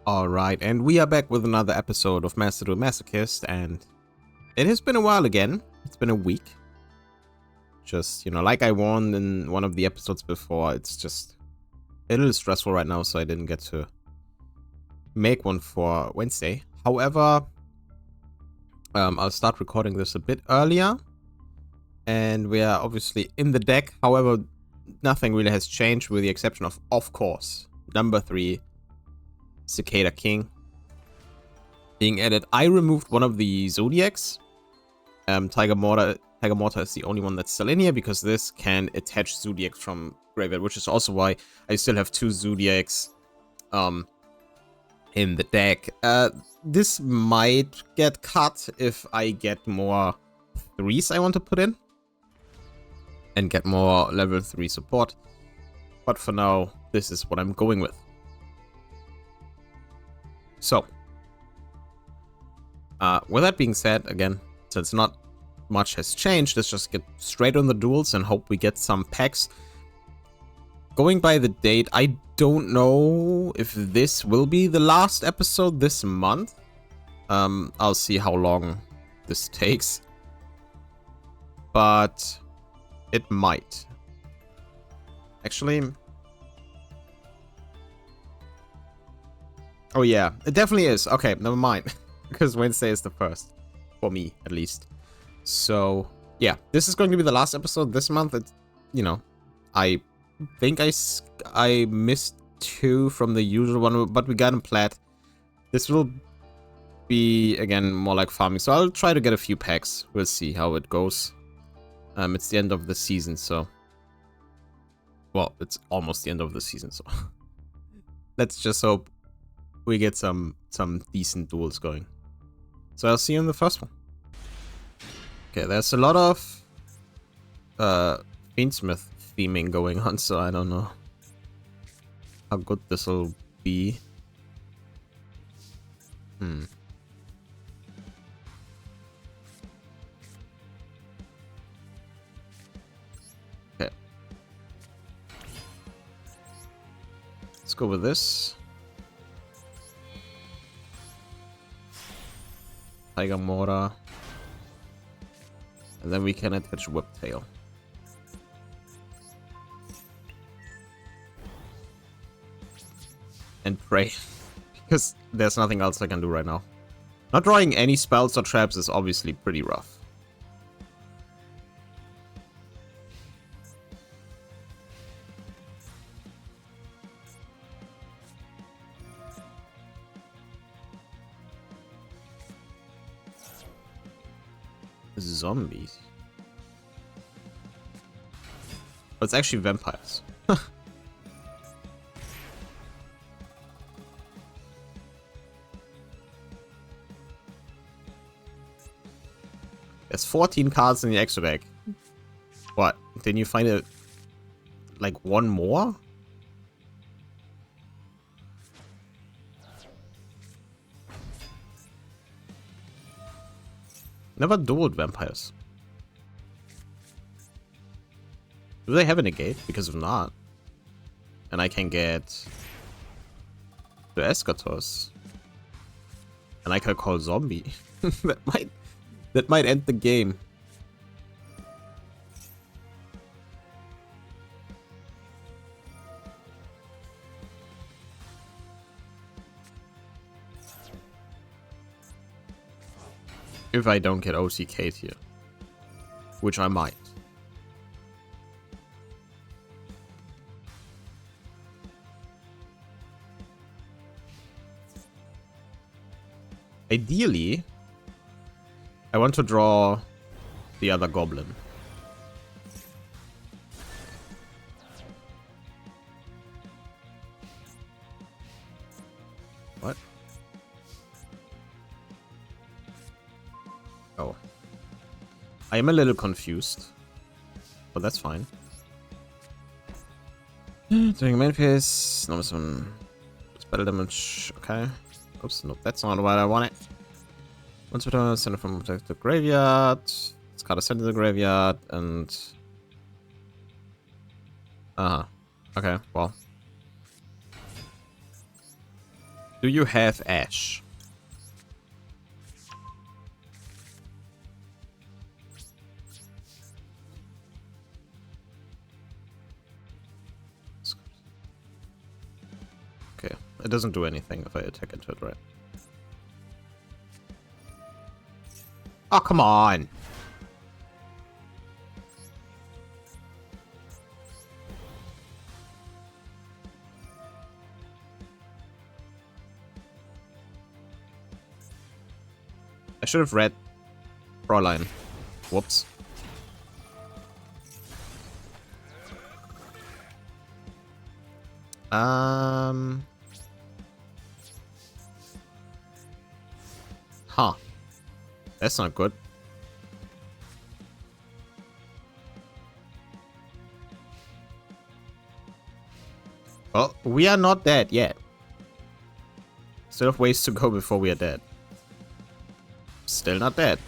Alright, and we are back with another episode of Duel Masochist, and it has been a while again. It's been a week. Just, like I warned in one of the episodes before, it's just a little stressful right now, so I didn't get to make one for Wednesday. However, I'll start recording this a bit earlier, and we are obviously in the deck. However, nothing really has changed with the exception of course, number 3, Cicada King being added. I removed one of the Zodiacs. Tiger Mortar is the only one that's still in here because this can attach Zodiacs from graveyard, which is also why I still have 2 Zodiacs in the deck. This might get cut if I get more 3s I want to put in and get more level 3 support. But for now, this is what I'm going with. So, with that being said, again, since not much has changed, let's just get straight on the duels and hope we get some packs. Going by the date, I don't know if this will be the last episode this month. I'll see how long this takes. But it might. Actually... Oh yeah, it definitely is. Okay, never mind. Because Wednesday is the first. For me, at least. So, yeah. This is going to be the last episode this month. It's, I think I missed 2 from the usual one, but we got in Plat. This will be, again, more like farming. So I'll try to get a few packs. We'll see how it goes. It's the end of the season, so... Well, it's almost the end of the season, so... Let's just hope we get some decent duels going. So I'll see you in the first one. Okay, there's a lot of Fiendsmith theming going on, so I don't know how good this will be. Okay. Let's go with this. Tiger Mortar. And then we can attach Whiptail. And pray. Because there's nothing else I can do right now. Not drawing any spells or traps is obviously pretty rough. Zombies. But it's actually vampires. There's 14 cards in the extra deck. What? Didn't you find it like one more? Never dueled vampires. Do they have a negate? Because if not, and I can get the Eschatos, and I can call zombie. that might end the game. If I don't get OCK'd here. Which I might. Ideally, I want to draw the other goblin. What? Oh. I am a little confused. But that's fine. Doing main phase. No, some spell damage. Okay. Oops, no, that's not what I wanted. Once we turn, send it from the graveyard. It's got to send to the graveyard and. Okay, well. Do you have Ash? Okay, it doesn't do anything if I attack into it, right? Oh, come on! I should have read Fraulein. Whoops. Huh. That's not good. Well, we are not dead yet. Still have ways to go before we are dead. Still not dead.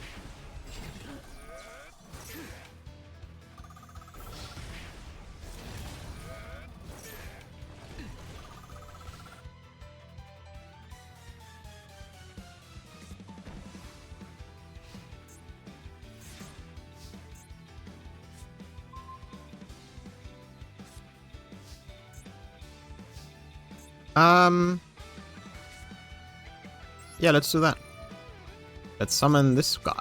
Yeah, let's do that. Let's summon this guy.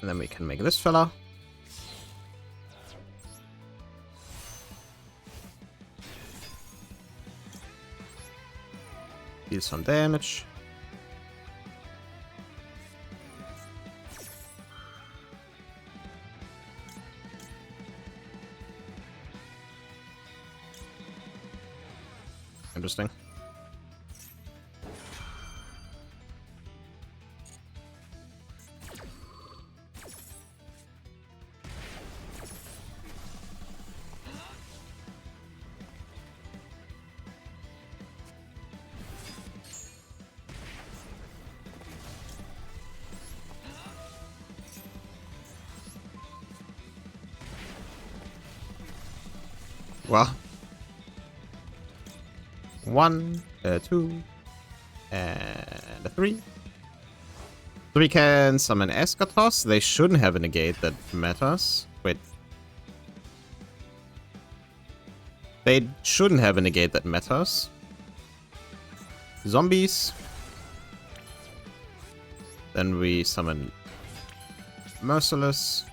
And then we can make this fella. Deal some damage. Interesting. Well, 1, 2, and a 3. So we can summon Eschatos. They shouldn't have a negate that matters. Wait. They shouldn't have a negate that matters. Zombies. Then we summon Merciless.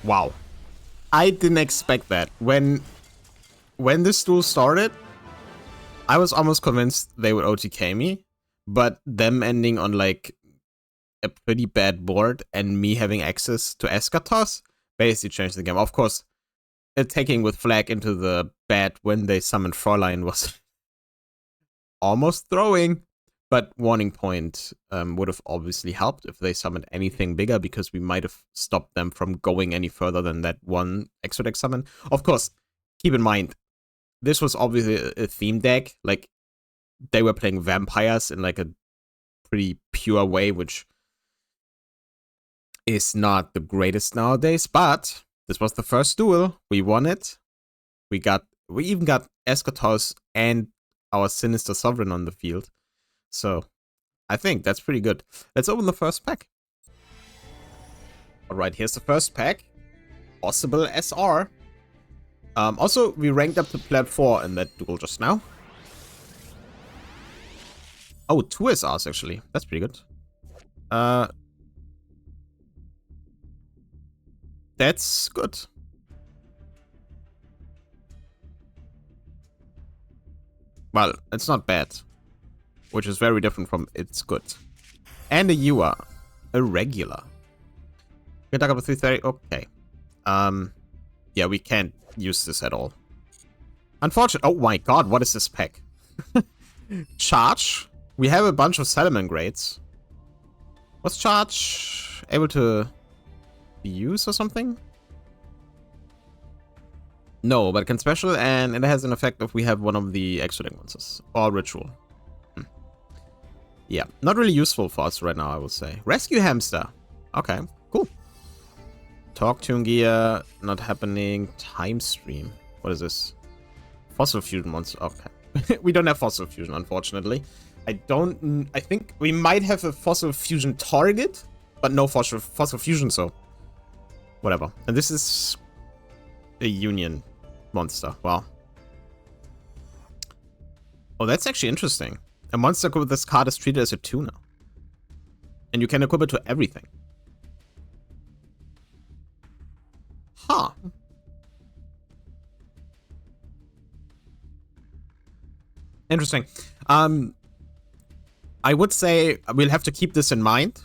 Wow. I didn't expect that. When this duel started, I was almost convinced they would OTK me, but them ending on like a pretty bad board and me having access to Eschatos basically changed the game. Of course, attacking with flag into the bad when they summoned Fraulein was almost throwing, but Warning Point would have obviously helped if they summoned anything bigger, because we might have stopped them from going any further than that one extra deck summon. Of course, keep in mind, this was obviously a theme deck. Like, they were playing vampires in like a pretty pure way, which is not the greatest nowadays, but this was the first duel. We won it. We even got Eschatos and our Sinister Sovereign on the field. So I think that's pretty good. Let's open the first pack. Alright, here's the first pack. Possible SR. Also, we ranked up to Plat 4 in that duel just now. Oh, 2 SRs actually. That's pretty good. That's good. Well, it's not bad. Which is very different from it's good. And a Yua. A regular. We can talk about 330. Okay. Yeah, we can't use this at all. Unfortunately. Oh my god, what is this pack? Charge. We have a bunch of Salomon grades. Was Charge able to be used or something? No, but it can special, and it has an effect if we have one of the extra deck monsters. Or ritual. Yeah, not really useful for us right now, I would say. Rescue Hamster. Okay, cool. Talk Tune Gear, not happening. Time Stream. What is this? Fossil Fusion monster. Okay. We don't have Fossil Fusion, unfortunately. I think we might have a Fossil Fusion target, but no Fossil Fusion, so whatever. And this is a Union monster. Wow. Oh, that's actually interesting. A monster equipped with this card is treated as a tuner. And you can equip it to everything. Huh. Interesting. I would say we'll have to keep this in mind.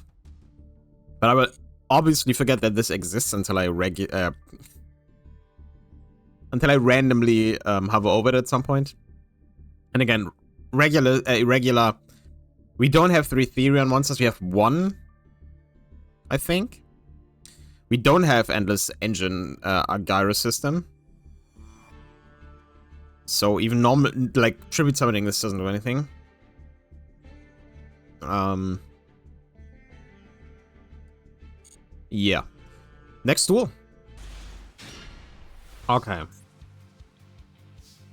But I will obviously forget that this exists until I randomly hover over it at some point. And again, irregular. We don't have 3 Therion monsters. We have 1, I think. We don't have Endless Engine Gyro system. So even normal, like, Tribute Summoning, this doesn't do anything. Yeah. Next duel. Okay.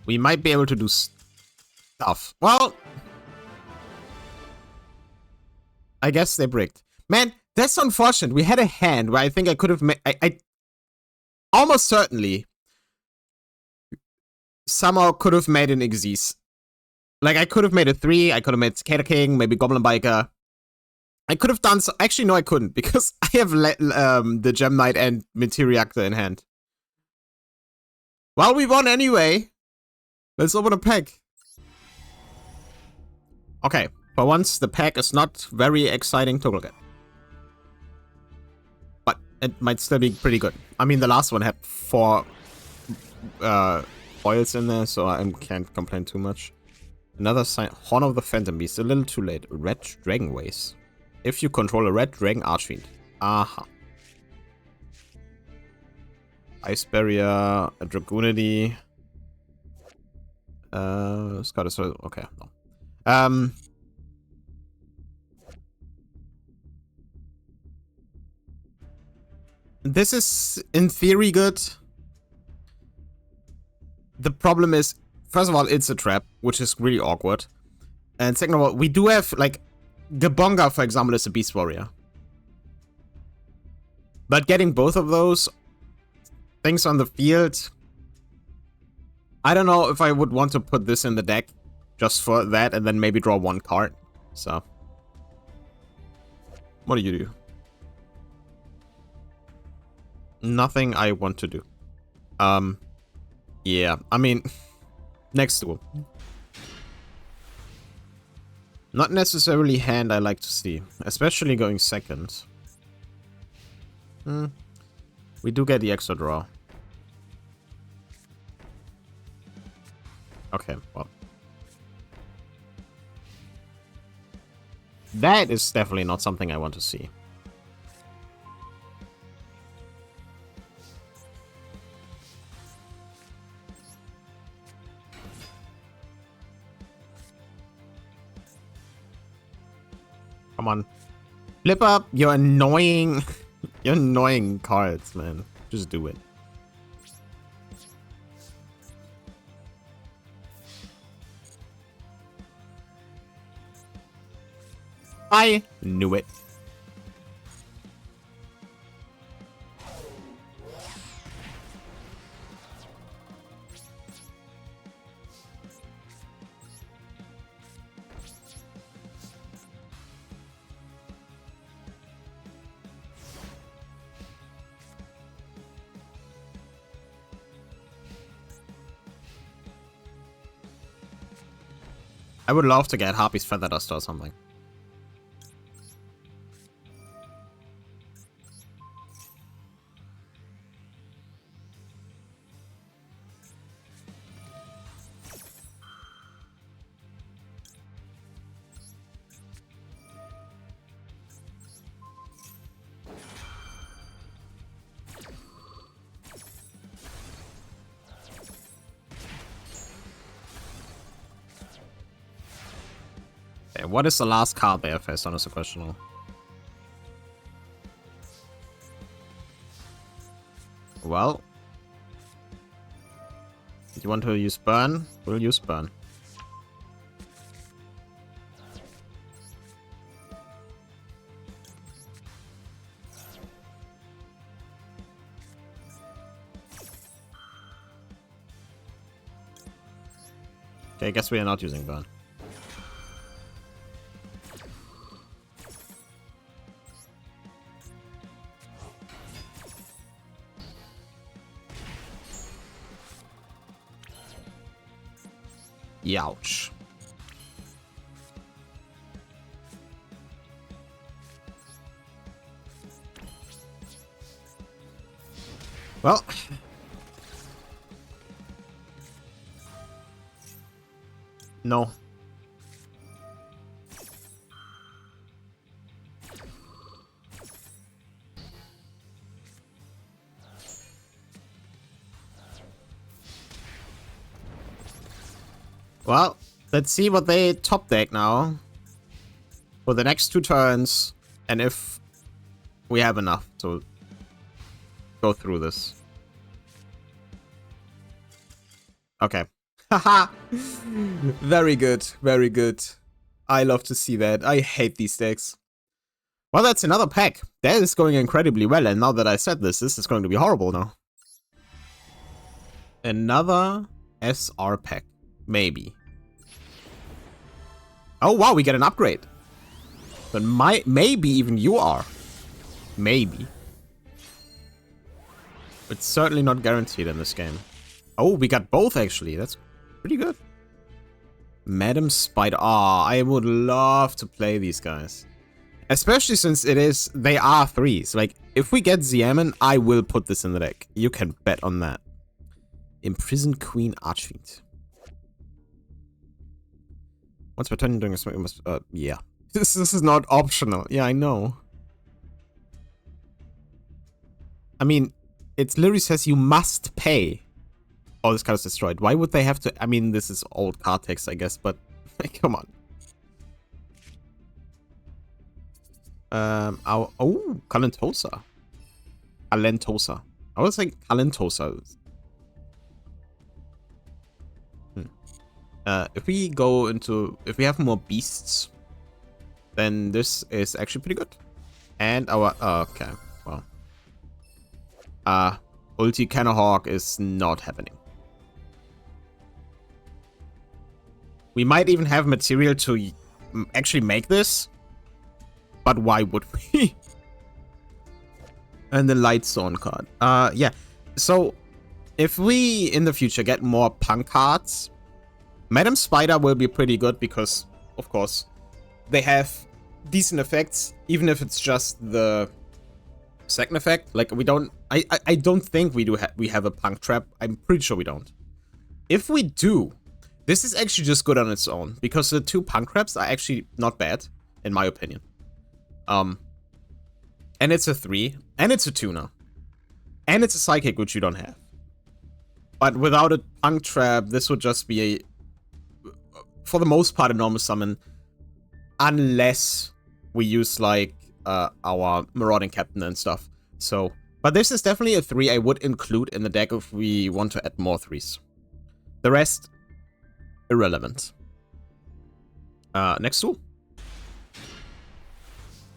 We might be able to do stuff. Well, I guess they bricked. Man, that's unfortunate. We had a hand where I think I could have made... I almost certainly somehow could have made an Xyz. Like, I could have made a 3. I could have made Cicada King, maybe Goblin Biker. I could have done so. Actually, no, I couldn't, because I have the Gem Knight and Meteor in hand. Well, we won anyway. Let's open a pack. Okay, for once, the pack is not very exciting to look at. But it might still be pretty good. I mean, the last one had 4 foils in there, so I can't complain too much. Another sign, Horn of the Phantom Beast, a little too late. Red Dragon Ways. If you control a Red Dragon Archfiend. Aha. Ice Barrier, a Dragoonity. Eschatos, okay, no. This is, in theory, good. The problem is, first of all, it's a trap, which is really awkward. And second of all, we do have, like, Gabonga, for example, is a Beast Warrior. But getting both of those things on the field, I don't know if I would want to put this in the deck just for that and then maybe draw 1 card. So, what do you do? Nothing I want to do. Yeah, I mean, next duel. Not necessarily hand I like to see, especially going second. We do get the extra draw. Okay, well. That is definitely not something I want to see. Come on. Flip up your annoying... your annoying cards, man. Just do it. I knew it. I would love to get Harpy's Feather Duster or something. Okay, what is the last card they have faced on as a question? Well, if you want to use burn, we'll use burn. Okay, I guess we are not using burn. Youch. Well. No. Well, let's see what they top deck now for the next 2 turns, and if we have enough to go through this. Okay. Haha! Very good, very good. I love to see that. I hate these decks. Well, that's another pack. That is going incredibly well, and now that I said this is going to be horrible now. Another SR pack. Maybe. Oh wow, we get an upgrade. But maybe even you are. Maybe. It's certainly not guaranteed in this game. Oh, we got both actually. That's pretty good. Madam Spider. Ah, I would love to play these guys. Especially since they are 3s. Like, if we get Ziaman, I will put this in the deck. You can bet on that. Imprisoned Queen Archfiend. Once per turn during a smoke, you must, yeah. This is not optional. Yeah, I know. I mean, it literally says you must pay. Oh, this card is destroyed. Why would they have to? I mean, this is old card text, I guess, but come on. Oh, Calentosa. Calentosa. I was like Calentosa. If we go into, if we have more beasts, then this is actually pretty good. And our, okay, well. Ulti Canahawk is not happening. We might even have material to actually make this. But why would we? And the Lightstorm card. Yeah. So, if we, in the future, get more punk cards, Madam Spider will be pretty good because, of course, they have decent effects, even if it's just the second effect. Like, we don't... I don't think we have a punk trap. I'm pretty sure we don't. If we do, this is actually just good on its own, because the 2 punk traps are actually not bad, in my opinion. And it's a 3, and it's a tuner, and it's a psychic, which you don't have. But without a punk trap, this would just be a, for the most part, a normal summon, unless we use like our Marauding Captain and stuff. So, but this is definitely a 3 I would include in the deck if we want to add more 3s. The rest, irrelevant. Next tool.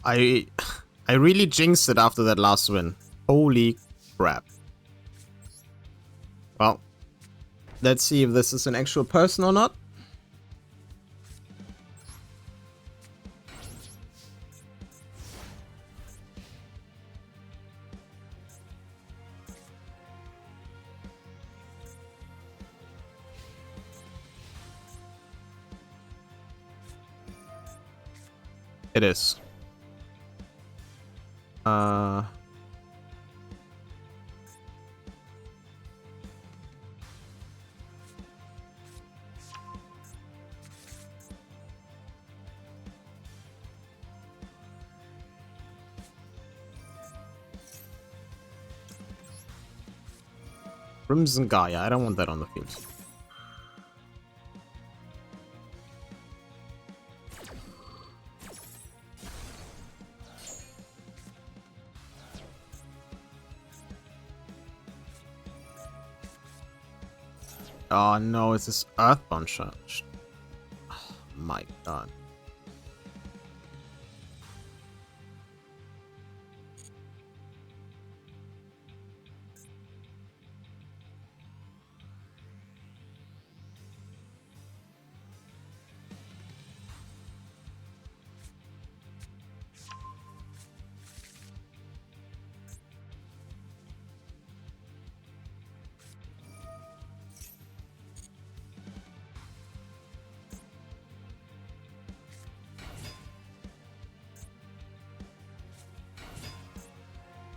I really jinxed it after that last win. Holy crap. Well, let's see if this is an actual person or not. It is. Crimson Gaia. I don't want that on the field. Oh no, it's this Earthbound shot. Oh, my god.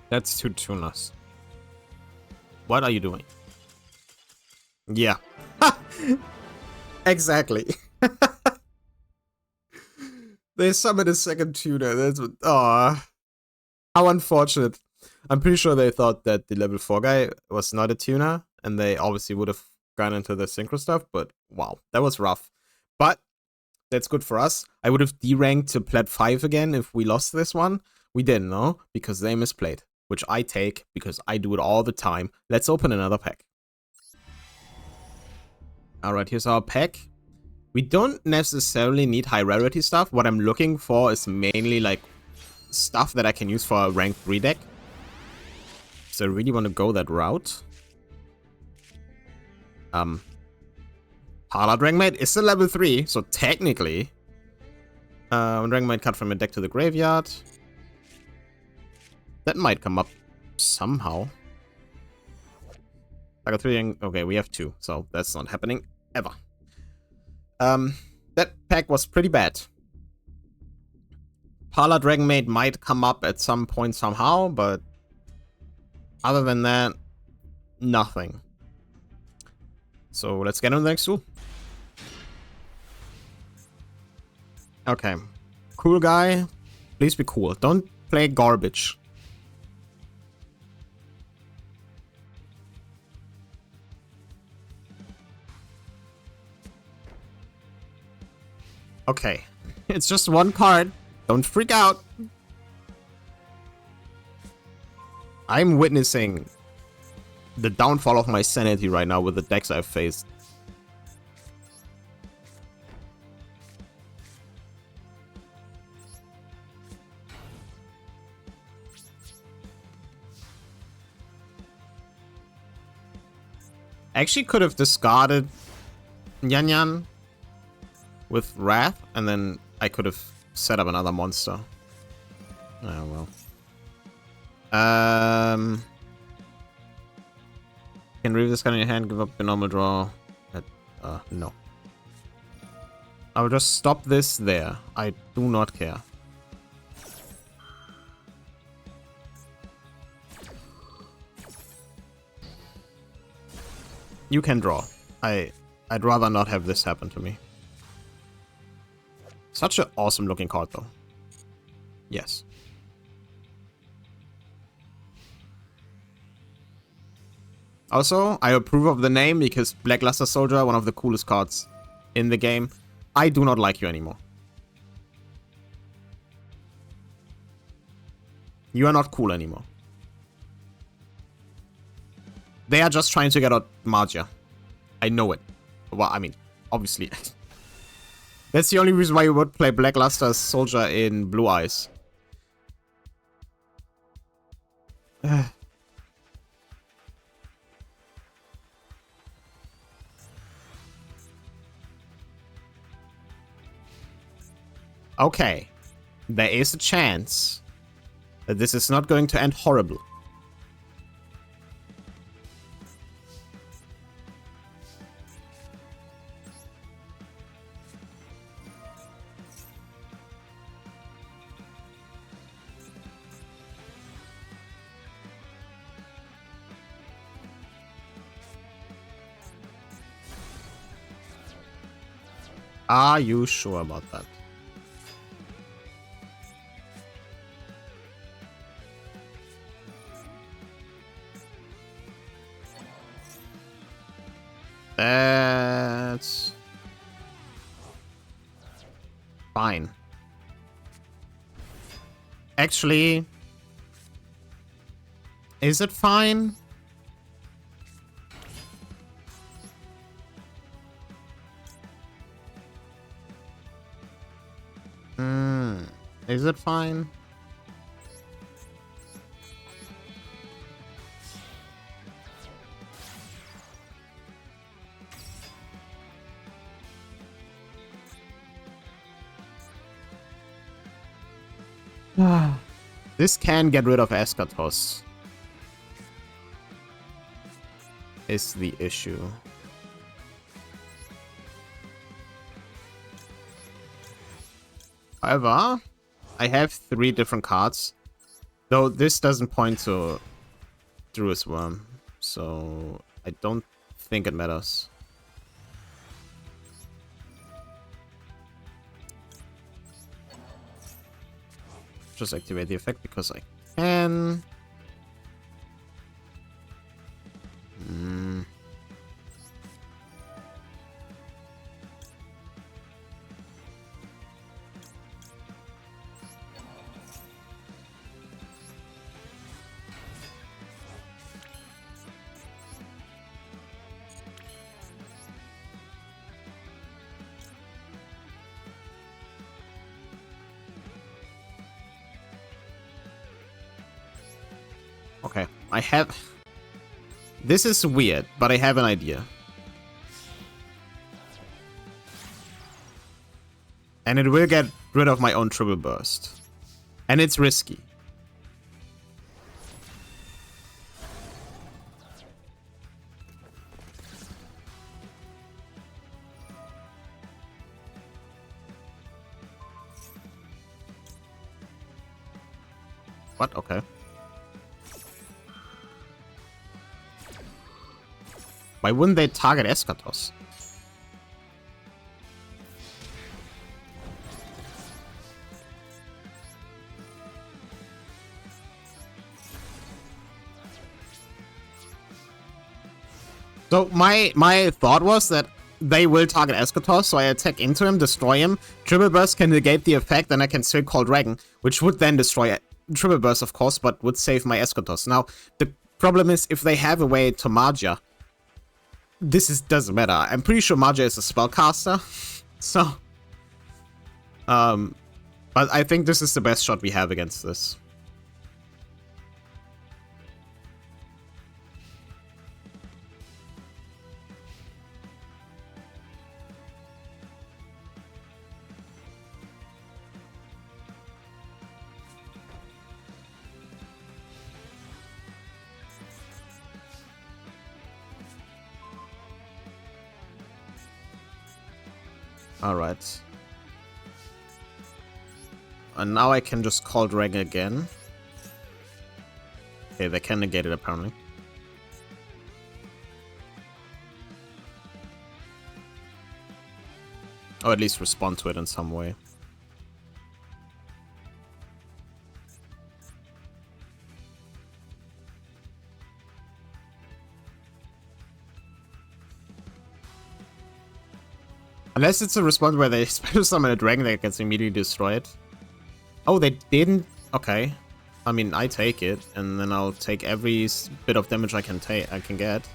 That's two tunas. What are you doing? Yeah. Exactly. They summoned a second tuna. That's aw. How unfortunate. I'm pretty sure they thought that the level 4 guy was not a tuna, and they obviously would have gone into the synchro stuff, but wow, that was rough. But that's good for us. I would have deranked to Plat 5 again if we lost this one. We didn't, no? Because they misplayed, which I take because I do it all the time. Let's open another pack. Alright, here's our pack. We don't necessarily need high rarity stuff. What I'm looking for is mainly like stuff that I can use for a rank 3 deck. So I really want to go that route. Plat Dragmite is a level 3, so technically Dragmite cut from a deck to the graveyard. That might come up somehow. I got 3, okay, we have 2, so that's not happening ever. That pack was pretty bad. Plat Dragmate might come up at some point somehow, but other than that, nothing. So let's get on the next tool. Okay. Cool guy. Please be cool. Don't play garbage. Okay. It's just one card. Don't freak out. I'm witnessing the downfall of my sanity right now with the decks I've faced. I actually could have discarded Yan Yan with Wrath, and then I could have set up another monster. Oh well. Can read this card in your hand, give up your normal draw. No. I'll just stop this there. I do not care. You can draw. I'd rather not have this happen to me. Such an awesome looking card though. Yes. Also, I approve of the name because Blackluster Soldier, one of the coolest cards in the game. I do not like you anymore. You are not cool anymore. They are just trying to get out Magia. I know it. Well, I mean, obviously. That's the only reason why you would play Blackluster Soldier in Blue Eyes. Okay. There is a chance that this is not going to end horribly. Are you sure about that? That's fine. Actually, is it fine? Is it fine? This can get rid of Eschatos. Is the issue. However, I have 3 different cards. Though this doesn't point to Druid's Worm, so I don't think it matters. Just activate the effect because I can. Okay, I have... This is weird, but I have an idea. And it will get rid of my own triple burst. And it's risky. What? Okay. Why wouldn't they target Eschatos? So my thought was that they will target Eschatos, so I attack into him, destroy him. Triple Burst can negate the effect, and I can still call Dragon, which would then destroy Triple Burst, of course, but would save my Eschatos. Now, the problem is, if they have a way to Magia, doesn't matter. I'm pretty sure Magia is a spellcaster, so... but I think this is the best shot we have against this. Alright. And now I can just call Dragon again. Okay, they can negate it apparently. Or at least respond to it in some way. Unless it's a response where they special summon a dragon that gets immediately destroyed. Oh, they didn't? Okay. I mean, I take it, and then I'll take every bit of damage I can get.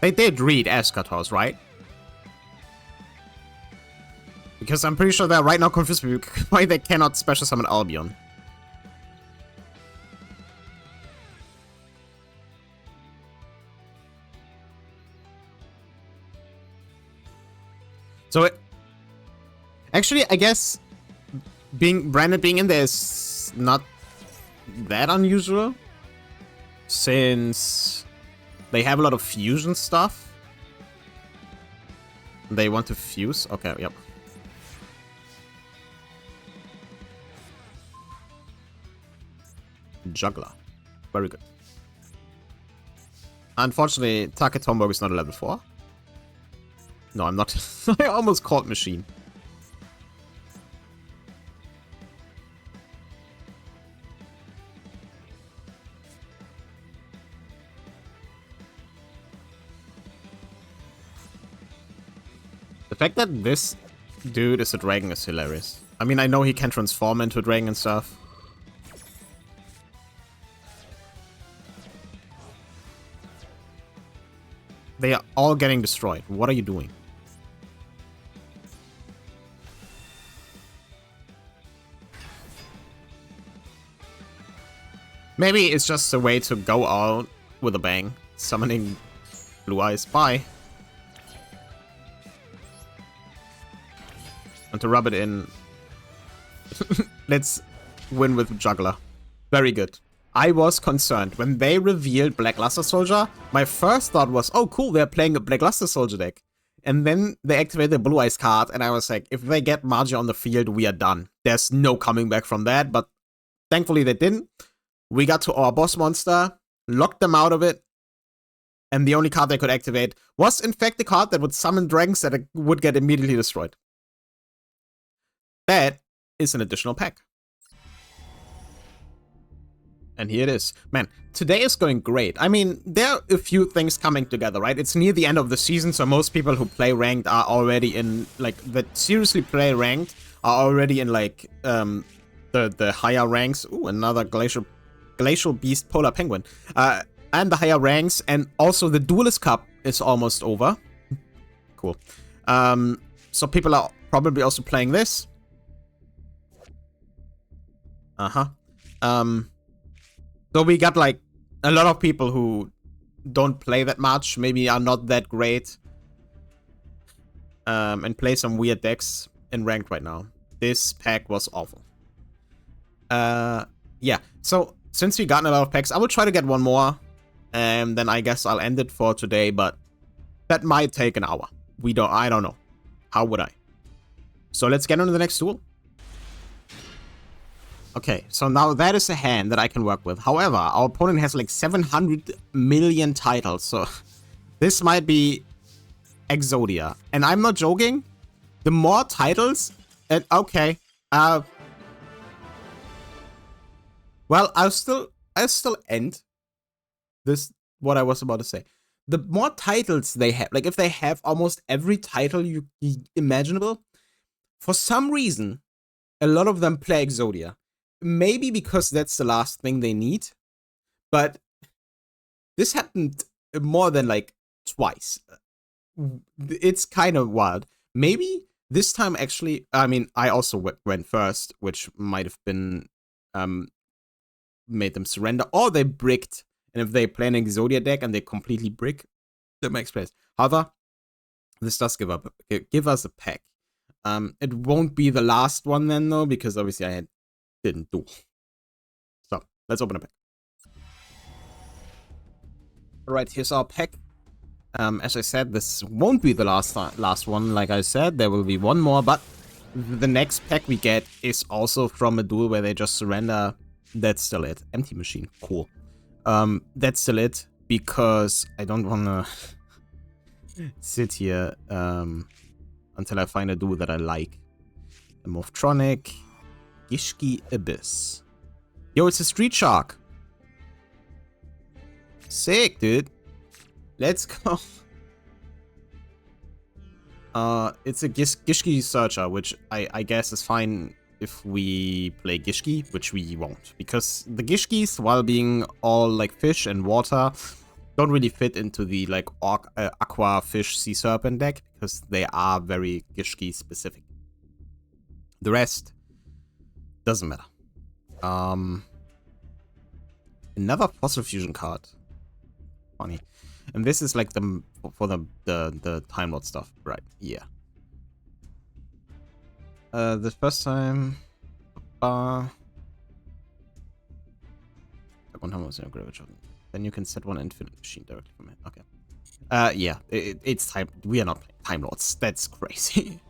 They did read Eschatos, right? Because I'm pretty sure they're right now confused why they cannot special summon Albion. So, actually, I guess Branded being in there is not that unusual, since they have a lot of fusion stuff. They want to fuse? Okay, yep. Juggler. Very good. Unfortunately, Taketombo is not a level 4. No, I'm not. I almost called Machine. fact that this dude is a dragon is hilarious. I mean, I know he can transform into a dragon and stuff. They are all getting destroyed. What are you doing? Maybe it's just a way to go out with a bang. Summoning Blue Eyes. Bye. And to rub it in. Let's win with Juggler. Very good. I was concerned. When they revealed Black Luster Soldier, my first thought was, oh cool, they're playing a Black Luster Soldier deck. And then they activated the Blue Eyes card, and I was like, if they get Magi on the field, we are done. There's no coming back from that, but thankfully they didn't. We got to our boss monster, locked them out of it, and the only card they could activate was in fact the card that would summon dragons that would get immediately destroyed. That is an additional pack. And here it is. Man, today is going great. I mean, there are a few things coming together, right? It's near the end of the season, so most people who play ranked are already in, like, that seriously play ranked are already in, like, the higher ranks. Ooh, another Glacial Beast Polar Penguin. And the higher ranks, and also the Duelist Cup is almost over. Cool. So people are probably also playing this. So we got like a lot of people who don't play that much, maybe are not that great, and play some weird decks in ranked right now. This pack was awful. Yeah, so since we gotten a lot of packs, I will try to get one more, and then I guess I'll end it for today, but that might take an hour. I don't know. How would I? So let's get on to the next duel. Okay, so now that is a hand that I can work with. However, our opponent has like 700 million titles, so this might be Exodia. And I'm not joking. The more titles, and okay, well, I'll still end this, what I was about to say. The more titles they have, like if they have almost every title you imaginable, for some reason, a lot of them play Exodia. Maybe because that's the last thing they need, but this happened more than like twice. It's kind of wild. Maybe this time actually, I mean, I also went first, which might have been made them surrender, or they bricked. And if they play an Exodia deck and they completely brick, that makes sense. However, this does give us a pack. It won't be the last one then though, because obviously I didn't do. So let's open a pack. Alright, here's our pack. As I said, this won't be the last one. Like I said, there will be one more, but the next pack we get is also from a duel where they just surrender. That's still it. Empty machine. Cool. That's still it, because I don't wanna sit here until I find a duel that I like. A Morphtronic. Gishki Abyss. Yo, it's a Street Shark. Sick, dude. Let's go. It's a Gishki Searcher, which I guess is fine if we play Gishki, which we won't. Because the Gishkis, while being all like fish and water, don't really fit into the like aqua fish sea serpent deck, because they are very Gishki specific. The rest doesn't matter. Another Fossil Fusion card. Funny. And this is like for the Time Lord stuff, right? Yeah. The first time. One time was in a graveyard. Then you can set one infinite machine directly from it. Okay. Yeah. It's time. We are not playing Time Lords. That's crazy.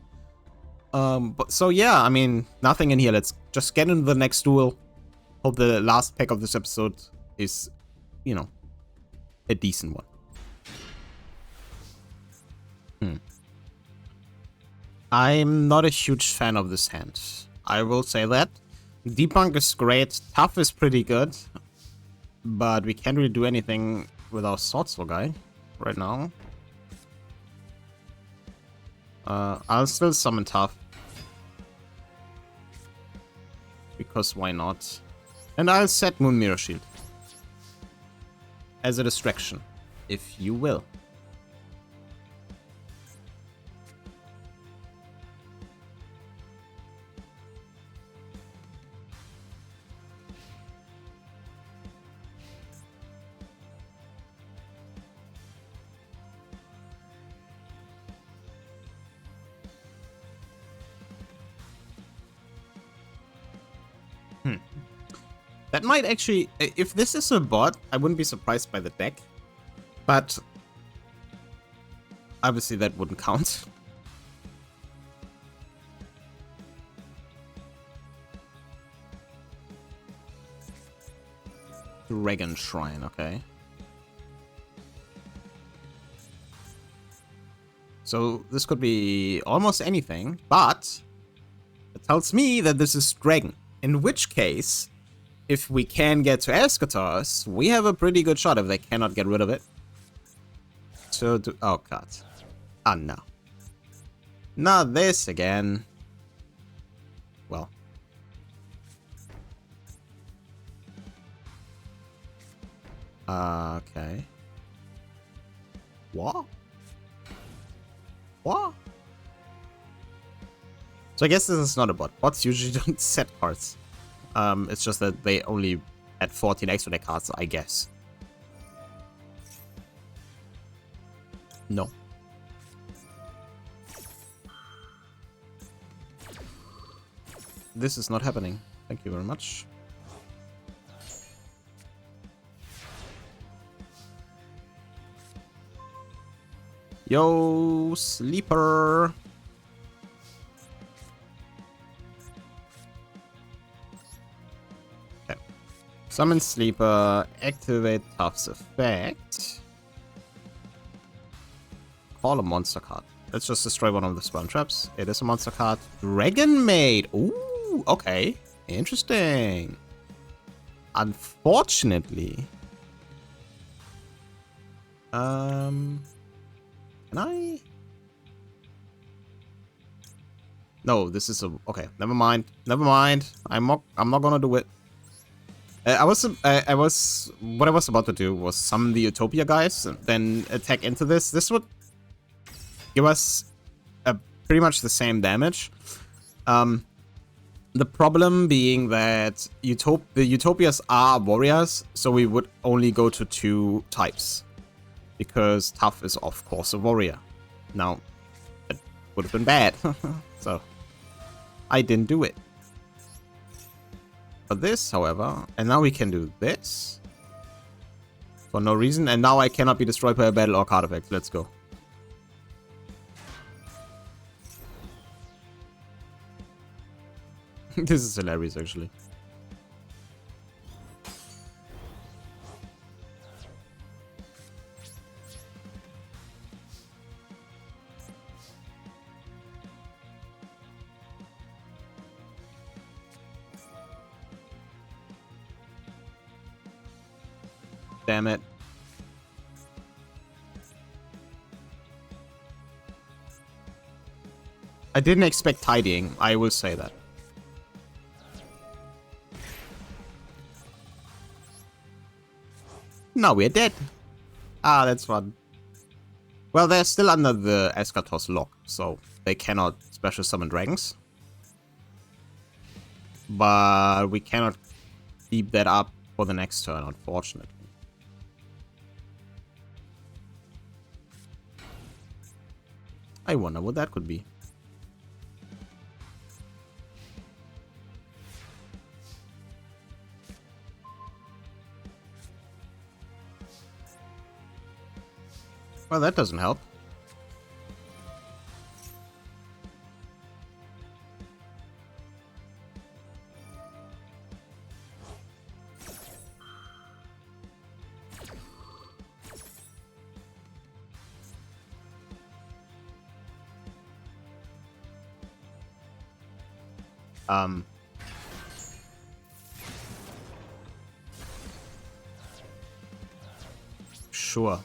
But so yeah, I mean, nothing in here. Let's just get into the next duel. Hope the last pack of this episode is, you know, a decent one. I'm not a huge fan of this hand. I will say that. Debunk is great. Tough is pretty good. But we can't really do anything with our Swordsoul guy right now. I'll still summon Tough. Because why not? And I'll set Moon Mirror Shield. As a distraction, if you will. That might actually, if this is a bot, I wouldn't be surprised by the deck. But obviously that wouldn't count. Dragon Shrine, okay. So this could be almost anything, but it tells me that this is Dragon. In which case, if we can get to Eschatos, we have a pretty good shot if they cannot get rid of it. So, oh god. Ah, no. Not this again. Well. Okay. What? What? So I guess this is not a bot. Bots usually don't set cards. It's just that they only had 14 extra deck cards, I guess. No. This is not happening. Thank you very much. Yo, sleeper. Okay. Summon sleeper, activate Tough's effect. Call a monster card. Let's just destroy one of the spawn traps. It is a monster card. Dragon Maid. Ooh, okay. Interesting. Unfortunately. Can I? No, this is a... Okay, never mind. Never mind. I'm not gonna do it. What I was about to do was summon the Utopia guys and then attack into this. This would give us pretty much the same damage. The problem being that the Utopias are warriors, so we would only go to 2 types. Because Tough is, of course, a warrior. Now, that would have been bad. So, I didn't do it. But this, however, and now we can do this. For no reason, and now I cannot be destroyed by a battle or card effect. Let's go. This is hilarious, actually. Damn it. I didn't expect tidying, I will say that. Now we're dead. Ah, that's fun. Well, they're still under the Eschatos lock, so they cannot special summon dragons. But we cannot keep that up for the next turn, unfortunately. I wonder what that could be. Well, that doesn't help. Sure.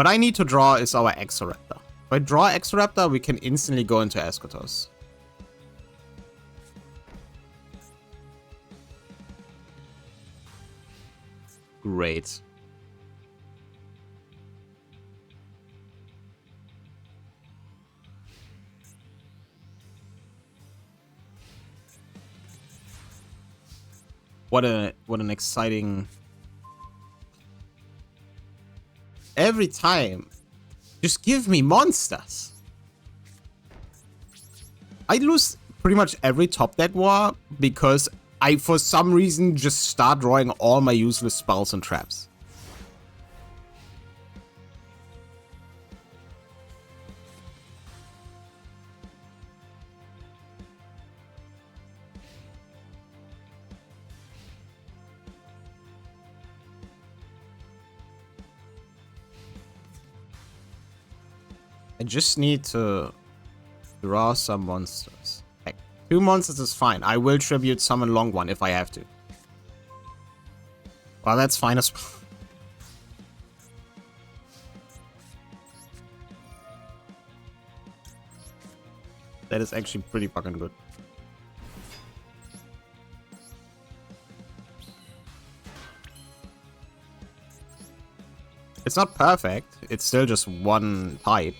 What I need to draw is our Exoraptor. If I draw Exoraptor, we can instantly go into Eschatos. Great. What an exciting... Every time, just give me monsters. I lose pretty much every top deck war because I, for some reason, just start drawing all my useless spells and traps. I just need to draw some monsters. Heck, 2 monsters is fine. I will tribute summon long one if I have to. Well, that's fine as well. That is actually pretty fucking good. It's not perfect. It's still just one type.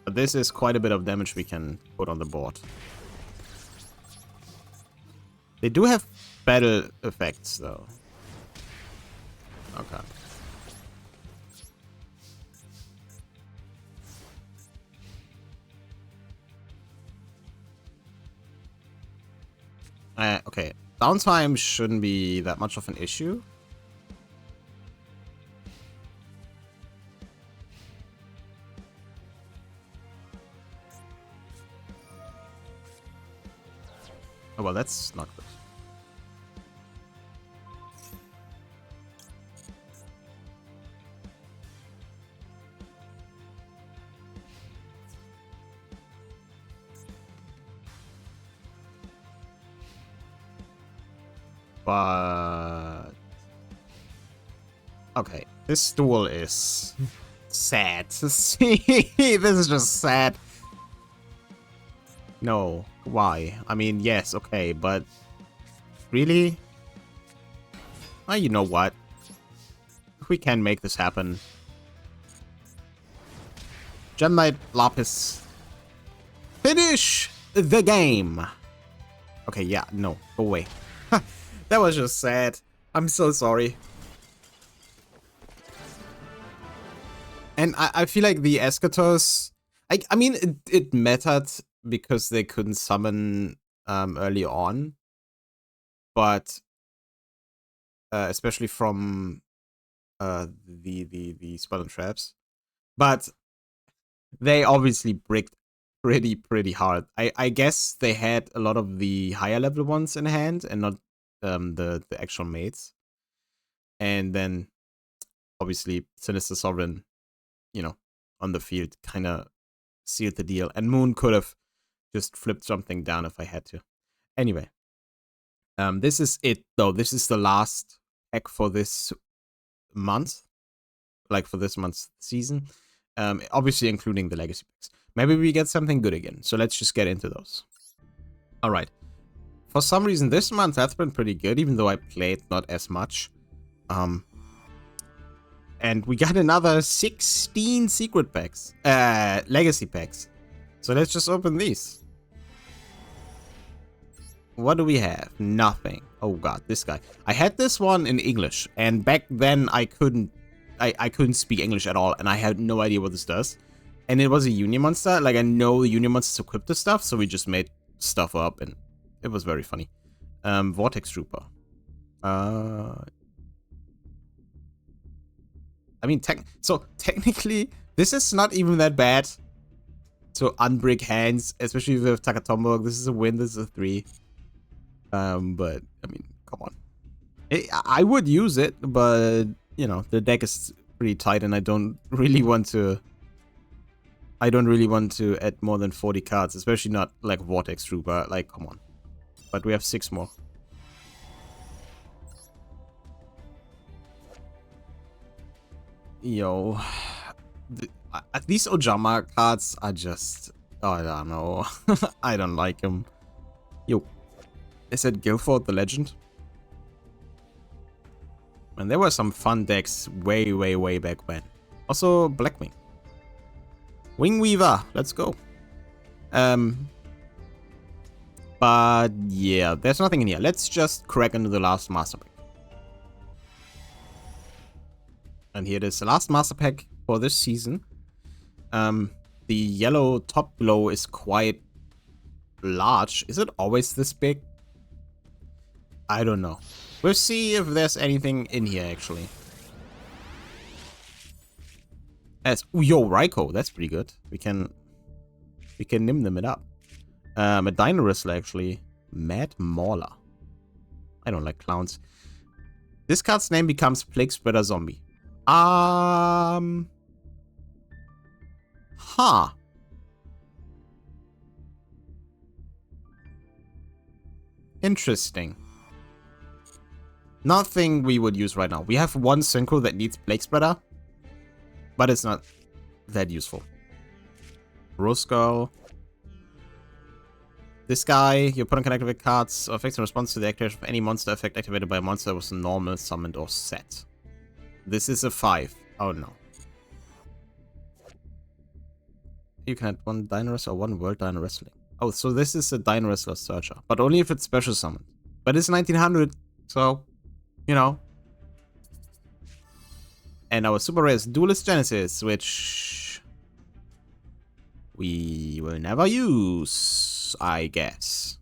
But this is quite a bit of damage we can put on the board. They do have battle effects, though. Okay. Okay. Downtime shouldn't be that much of an issue. Oh, well, that's not good. But... okay, this duel is sad to see. This is just sad. No, why? I mean, yes, okay, but... really? Oh, you know what? We can make this happen. Gem Knight Lapis. Finish the game! Okay, yeah, no, go away. That was just sad. I'm so sorry. And I feel like the Eschatos... I mean, it mattered because they couldn't summon early on. But... especially from the spell and traps. But they obviously bricked pretty hard. I guess they had a lot of the higher level ones in hand and not the actual mates. And then obviously Sinister Sovereign, you know, on the field kind of sealed the deal. And Moon could have just flipped something down if I had to. Anyway, this is it though. This is the last pack for this month, like for this month's season. Obviously including the legacy packs. Maybe we get something good again. So let's just get into those. All right. For some reason, this month has been pretty good, even though I played not as much. And we got another 16 secret packs, legacy packs. So let's just open these. What do we have? Nothing. Oh god, this guy. I had this one in English, and back then I couldn't speak English at all, and I had no idea what this does. And it was a Union monster. Like, I know the Union monsters equip the stuff, so we just made stuff up, and it was very funny. Vortex Trooper. I mean, technically, this is not even that bad to unbrick hands, especially with Takatombo. This is a win, this is a 3. But, I mean, come on. I would use it, but, you know, the deck is pretty tight, and I don't really want to add more than 40 cards, especially not like Vortex Trooper. Like, come on. but we have 6 more. Yo. These Ojama cards are just... Oh, I don't know. I don't like them. Yo. Is it Guilford the Legend? And there were some fun decks way back when. Also, Blackwing. Wingweaver, let's go. But yeah, there's nothing in here. Let's just crack into the last master pack. And here it is, the last master pack for this season. The yellow top glow is quite large. Is it always this big? I don't know. We'll see if there's anything in here actually. Yo, Raikou, that's pretty good. We can nim them it up. A Dino Wrestler actually. Mad Mauler. I don't like clowns. This card's name becomes Plague Spreader Zombie. Huh. Interesting. Nothing we would use right now. We have one synchro that needs Plague Spreader, but it's not that useful. Rose Girl. This guy, your opponent can activate cards or effects in response to the activation of any monster effect activated by a monster that was normal, summoned, or set. This is a 5. Oh no. You can add 1 Dino Wrestler or 1 World Dino Wrestling. Oh, so this is a Dino Wrestler Searcher, but only if it's special summoned. But it's 1900, so, you know. And our super rare is Duelist Genesis, which we will never use, I guess.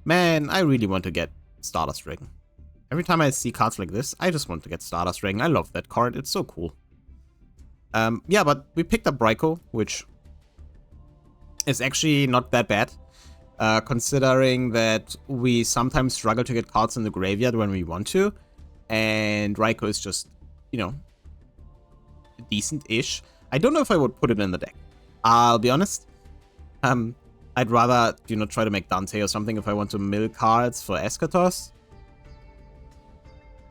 Man, I really want to get Stardust Ring. Every time I see cards like this, I just want to get Stardust Ring. I love that card, it's so cool. Yeah, but we picked up Raikou, which is actually not that bad. Considering that we sometimes struggle to get cards in the graveyard when we want to. And Raikou is just, you know, decent-ish. I don't know if I would put it in the deck. I'll be honest. I'd rather, you know, try to make Dante or something if I want to mill cards for Eschatos.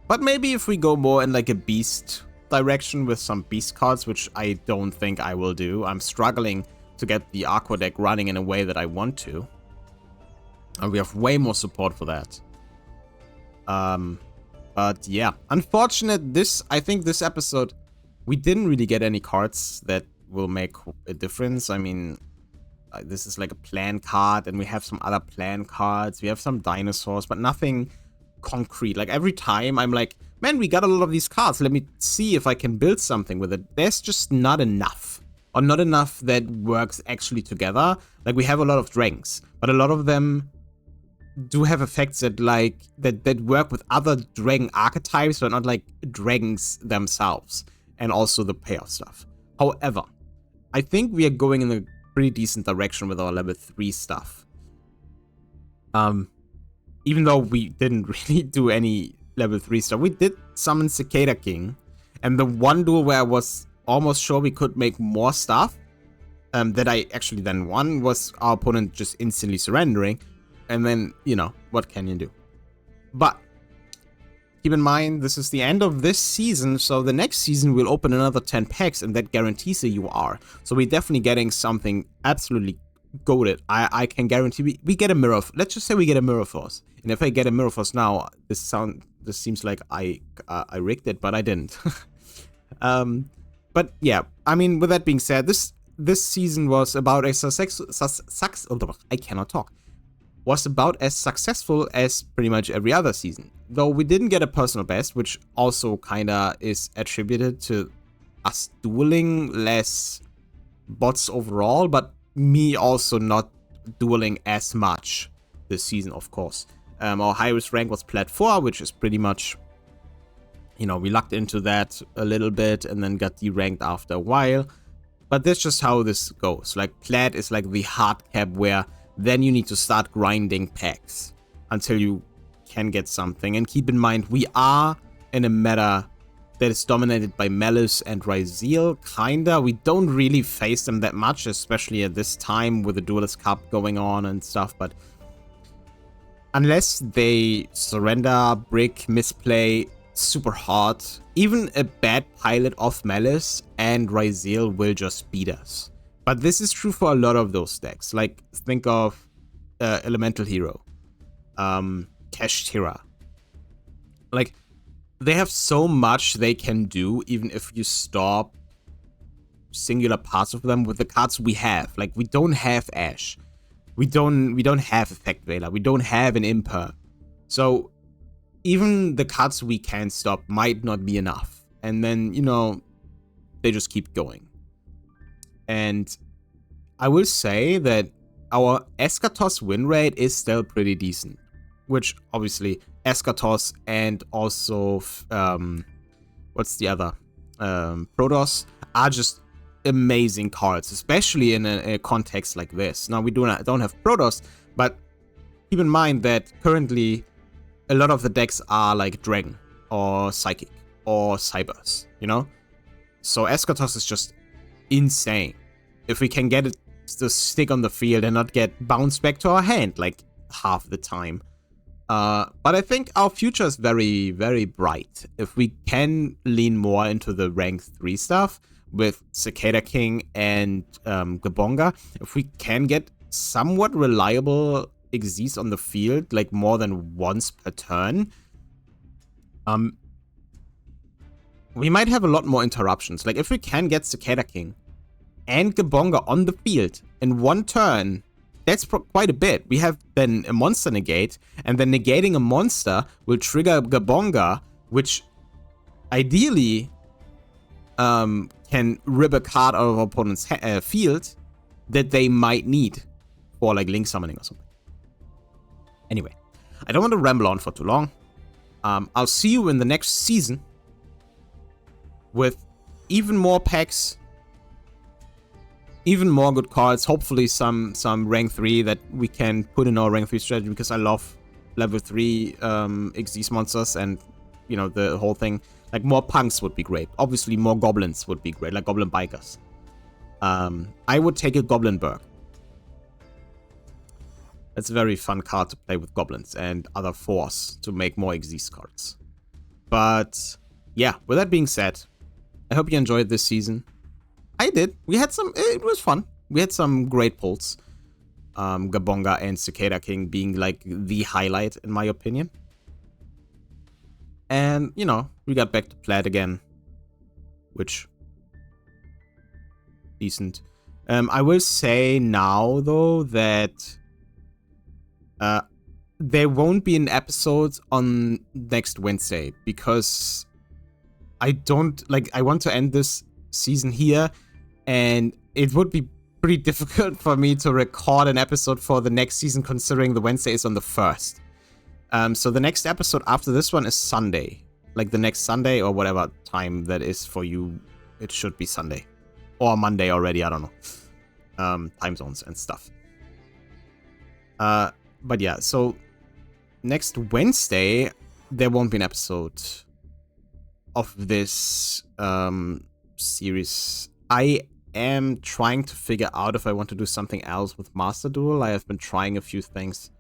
But maybe if we go more in like a beast direction with some beast cards, which I don't think I will do. I'm struggling to get the Aqua deck running in a way that I want to. And we have way more support for that. But yeah, unfortunate I think this episode, we didn't really get any cards that will make a difference. I mean, this is like a plan card, and we have some other plan cards. We have some dinosaurs, but nothing concrete. Like every time I'm like, man, we got a lot of these cards. Let me see if I can build something with it. There's just not enough. Or not enough that works actually together. Like we have a lot of dragons, but a lot of them do have effects that like that work with other dragon archetypes, but not like dragons themselves, and also the payoff stuff. However, I think we are going in a pretty decent direction with our level 3 stuff. Even though we didn't really do any level 3 stuff, we did summon Cicada King, and the one duel where I was almost sure we could make more stuff that I actually then won was our opponent just instantly surrendering. And then, you know, what can you do? But keep in mind, this is the end of this season, so the next season we'll open another 10 packs, and that guarantees a UR. So we're definitely getting something absolutely goated. I can guarantee we get a Mirror. Let's just say we get a Mirror Force. And if I get a Mirror Force now, this seems like I rigged it, but I didn't. But yeah, I mean, with that being said, this season was about I cannot talk. Was about as successful as pretty much every other season. Though we didn't get a personal best, which also kinda is attributed to us dueling less bots overall, but me also not dueling as much this season, of course. Our highest rank was Plat 4, which is pretty much, you know, we lucked into that a little bit and then got deranked after a while. But that's just how this goes. Like, Plat is like the hard cap where then you need to start grinding packs until you can get something. And keep in mind, we are in a meta that is dominated by Malice and Ryzeal, kinda. We don't really face them that much, especially at this time with the Duelist Cup going on and stuff, but unless they surrender, brick, misplay super hard, even a bad pilot of Malice and Ryzeal will just beat us. But this is true for a lot of those decks. Like, think of Elemental Hero, Kashtira. Like, they have so much they can do, even if you stop singular parts of them with the cards we have. Like, we don't have Ashe. We don't have Effect Veiler. We don't have an Imper. So, even the cards we can stop might not be enough. And then, you know, they just keep going. And I will say that our Eschatos win rate is still pretty decent. Which, obviously, Eschatos and also, what's the other? Protoss are just amazing cards, especially in a context like this. Now, we don't have Protoss, but keep in mind that currently a lot of the decks are like Dragon or Psychic or Cybers, you know? So Eschatos is just insane. If we can get it to stick on the field and not get bounced back to our hand like half the time. But I think our future is very, very bright. If we can lean more into the rank 3 stuff with Cicada King and Gabonga, if we can get somewhat reliable Xyz on the field, like more than once per turn, we might have a lot more interruptions. Like, if we can get Cicada King and Gabonga on the field in one turn, that's quite a bit. We have then a monster negate, and then negating a monster will trigger Gabonga, which ideally can rip a card out of our opponent's field that they might need for like Link Summoning or something. Anyway, I don't want to ramble on for too long. I'll see you in the next season with even more packs, even more good cards, hopefully some rank 3 that we can put in our rank 3 strategy, because I love level 3 Xyz monsters and, you know, the whole thing. Like, more punks would be great. Obviously, more goblins would be great, like goblin bikers. I would take a Goblin Berg. It's a very fun card to play with goblins and other force to make more Xyz cards. But yeah, with that being said, I hope you enjoyed this season. I did. We had some, it was fun. We had some great pulls. Gabonga and Cicada King being like the highlight in my opinion. And, you know, we got back to Plat again, which, decent. I will say now, though, that there won't be an episode on next Wednesday, because I want to end this season here, and it would be pretty difficult for me to record an episode for the next season, considering the Wednesday is on the 1st. So the next episode after this one is Sunday. Like the next Sunday, or whatever time that is for you. It should be Sunday. Or Monday already, I don't know. Time zones and stuff. But yeah, so next Wednesday, there won't be an episode of this series. I am trying to figure out if I want to do something else with Master Duel. I have been trying a few things.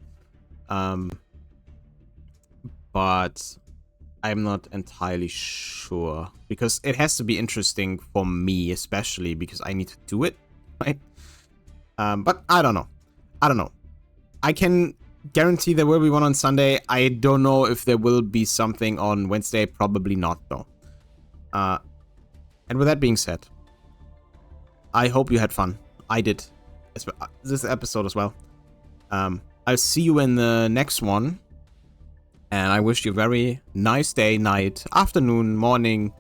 But I'm not entirely sure, because it has to be interesting for me, especially because I need to do it, right? But I don't know. I can guarantee there will be one on Sunday. I don't know if there will be something on Wednesday. Probably not, though. And with that being said, I hope you had fun. I did. This episode as well. I'll see you in the next one. And I wish you a very nice day, night, afternoon, morning,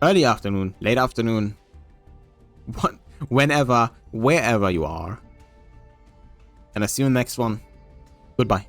early afternoon, late afternoon, whenever, wherever you are. And I'll see you in the next one. Goodbye.